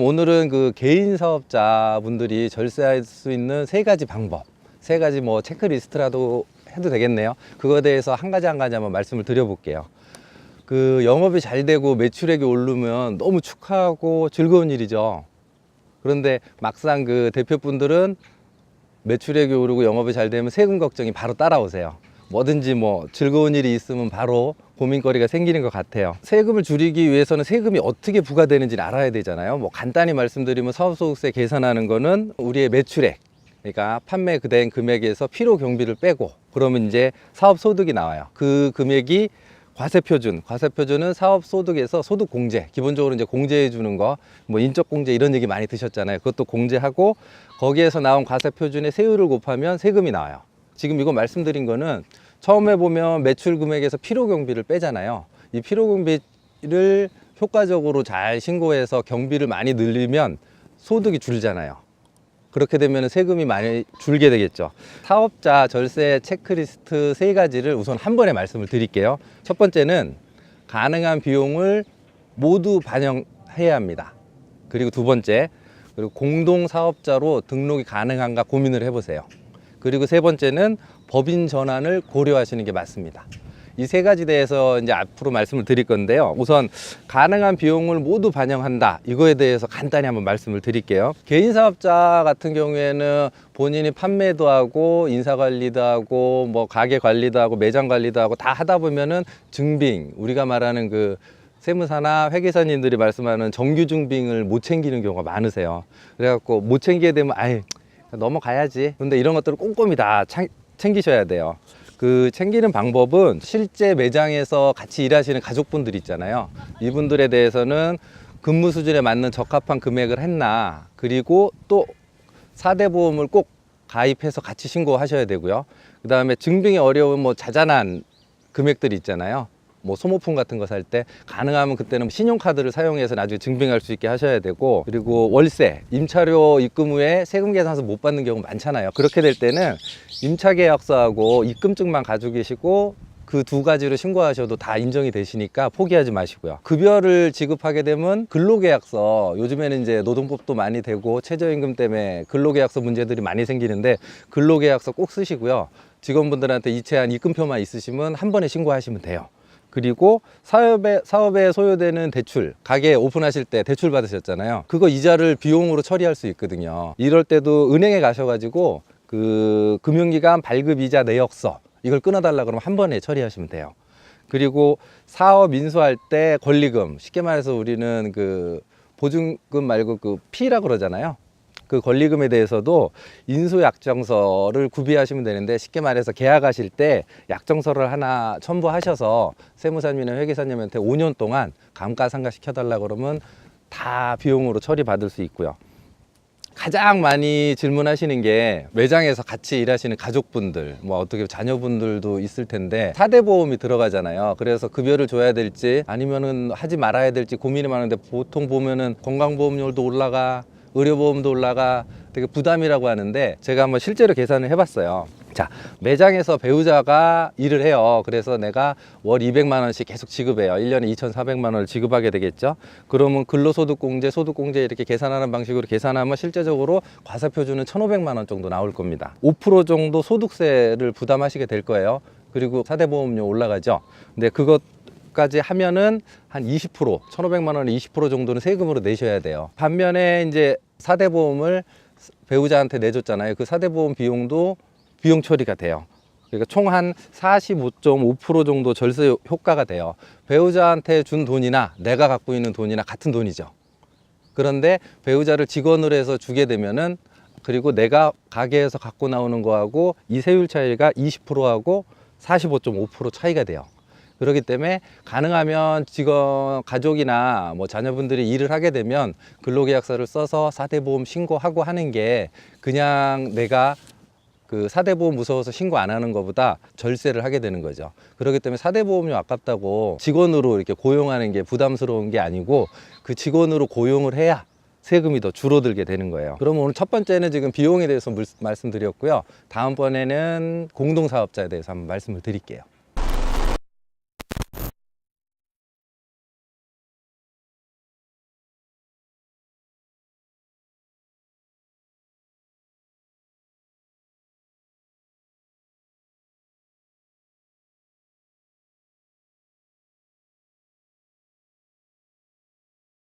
오늘은 그 개인 사업자분들이 절세할 수 있는 세 가지 방법, 세 가지 뭐 체크리스트라도 해도 되겠네요. 그거에 대해서 한 가지 한번 말씀을 드려볼게요. 그 영업이 잘 되고 매출액이 오르면 너무 축하하고 즐거운 일이죠. 그런데 막상 그 대표분들은 매출액이 오르고 영업이 잘 되면 세금 걱정이 바로 따라오세요. 뭐든지 뭐 즐거운 일이 있으면 바로 고민거리가 생기는 것 같아요. 세금을 줄이기 위해서는 세금이 어떻게 부과되는지를 알아야 되잖아요. 뭐 간단히 말씀드리면 사업소득세 계산하는 거는 우리의 매출액, 그러니까 판매 된 금액에서 필요 경비를 빼고 그러면 이제 사업소득이 나와요. 그 금액이 과세표준은 사업소득에서 소득공제, 기본적으로 이제 공제해 주는 거, 뭐 인적공제 이런 얘기 많이 드셨잖아요. 그것도 공제하고 거기에서 나온 과세표준의 세율을 곱하면 세금이 나와요. 지금 이거 말씀드린 거는 처음에 보면 매출 금액에서 필요경비를 빼잖아요. 이 필요경비를 효과적으로 잘 신고해서 경비를 많이 늘리면 소득이 줄잖아요. 그렇게 되면 세금이 많이 줄게 되겠죠. 사업자 절세 체크리스트 세 가지를 우선 한 번에 말씀을 드릴게요. 첫 번째는 가능한 비용을 모두 반영해야 합니다. 그리고 두 번째, 그리고 공동사업자로 등록이 가능한가 고민을 해보세요. 그리고 세 번째는 법인 전환을 고려하시는 게 맞습니다. 이 세 가지 대해서 이제 앞으로 말씀을 드릴 건데요. 우선 가능한 비용을 모두 반영한다. 이거에 대해서 간단히 한번 말씀을 드릴게요. 개인 사업자 같은 경우에는 본인이 판매도 하고 인사관리도 하고 뭐 가게 관리도 하고 매장 관리도 하고 다 하다 보면은 증빙, 우리가 말하는 그 세무사나 회계사님들이 말씀하는 정규 증빙을 못 챙기는 경우가 많으세요. 그래갖고 못 챙기게 되면 아예 넘어가야지. 근데 이런 것들을 꼼꼼히 다 챙기셔야 돼요. 그 챙기는 방법은 실제 매장에서 같이 일하시는 가족분들 있잖아요. 이분들에 대해서는 근무 수준에 맞는 적합한 금액을 했나, 그리고 또 4대 보험을 꼭 가입해서 같이 신고하셔야 되고요. 그 다음에 증빙이 어려운 뭐 자잘한 금액들이 있잖아요. 뭐 소모품 같은 거 살 때 가능하면 그때는 신용카드를 사용해서 나중에 증빙할 수 있게 하셔야 되고, 그리고 월세, 임차료 입금 후에 세금 계산서 못 받는 경우 많잖아요. 그렇게 될 때는 임차계약서하고 입금증만 가지고 계시고 그 두 가지로 신고하셔도 다 인정이 되시니까 포기하지 마시고요. 급여를 지급하게 되면 근로계약서, 요즘에는 이제 노동법도 많이 되고 최저임금 때문에 근로계약서 문제들이 많이 생기는데 근로계약서 꼭 쓰시고요. 직원분들한테 이체한 입금표만 있으시면 한 번에 신고하시면 돼요. 그리고 사업에 소요되는 대출, 가게 오픈하실 때 대출 받으셨잖아요. 그거 이자를 비용으로 처리할 수 있거든요. 이럴 때도 은행에 가셔가지고 그 금융기관 발급 이자 내역서 이걸 끊어달라 그러면 한 번에 처리하시면 돼요. 그리고 사업 인수할 때 권리금, 쉽게 말해서 우리는 그 보증금 말고 그 P라고 그러잖아요. 그 권리금에 대해서도 인수약정서를 구비하시면 되는데, 쉽게 말해서 계약하실 때 약정서를 하나 첨부하셔서 세무사님이나 회계사님한테 5년 동안 감가상각 시켜달라고 그러면 다 비용으로 처리받을 수 있고요. 가장 많이 질문하시는 게 매장에서 같이 일하시는 가족분들, 뭐 어떻게 자녀분들도 있을 텐데 4대 보험이 들어가잖아요. 그래서 급여를 줘야 될지 아니면은 하지 말아야 될지 고민이 많은데, 보통 보면은 건강보험료도 올라가, 의료보험도 올라가, 되게 부담이라고 하는데 제가 한번 실제로 계산을 해봤어요. 자, 매장에서 배우자가 일을 해요. 그래서 내가 월 200만 원씩 계속 지급해요. 1년에 2,400만 원을 지급하게 되겠죠. 그러면 근로소득공제, 소득공제 이렇게 계산하는 방식으로 계산하면 실제적으로 과세표준은 1,500만 원 정도 나올 겁니다. 5% 정도 소득세를 부담하시게 될 거예요. 그리고 4대 보험료 올라가죠. 근데 그것까지 하면은 한 20%, 1,500만 원에 20% 정도는 세금으로 내셔야 돼요. 반면에 이제 4대 보험을 배우자한테 내줬잖아요. 그 4대 보험 비용도 비용 처리가 돼요. 그러니까 총 한 45.5% 정도 절세 효과가 돼요. 배우자한테 준 돈이나 내가 갖고 있는 돈이나 같은 돈이죠. 그런데 배우자를 직원으로 해서 주게 되면은, 그리고 내가 가게에서 갖고 나오는 거하고 이 세율 차이가 20%하고 45.5% 차이가 돼요. 그렇기 때문에 가능하면 직원, 가족이나 뭐 자녀분들이 일을 하게 되면 근로계약서를 써서 4대 보험 신고하고 하는 게, 그냥 내가 그 4대 보험 무서워서 신고 안 하는 것보다 절세를 하게 되는 거죠. 그렇기 때문에 4대 보험료 아깝다고 직원으로 이렇게 고용하는 게 부담스러운 게 아니고, 그 직원으로 고용을 해야 세금이 더 줄어들게 되는 거예요. 그러면 오늘 첫 번째는 지금 비용에 대해서 말씀드렸고요. 다음번에는 공동사업자에 대해서 한번 말씀을 드릴게요.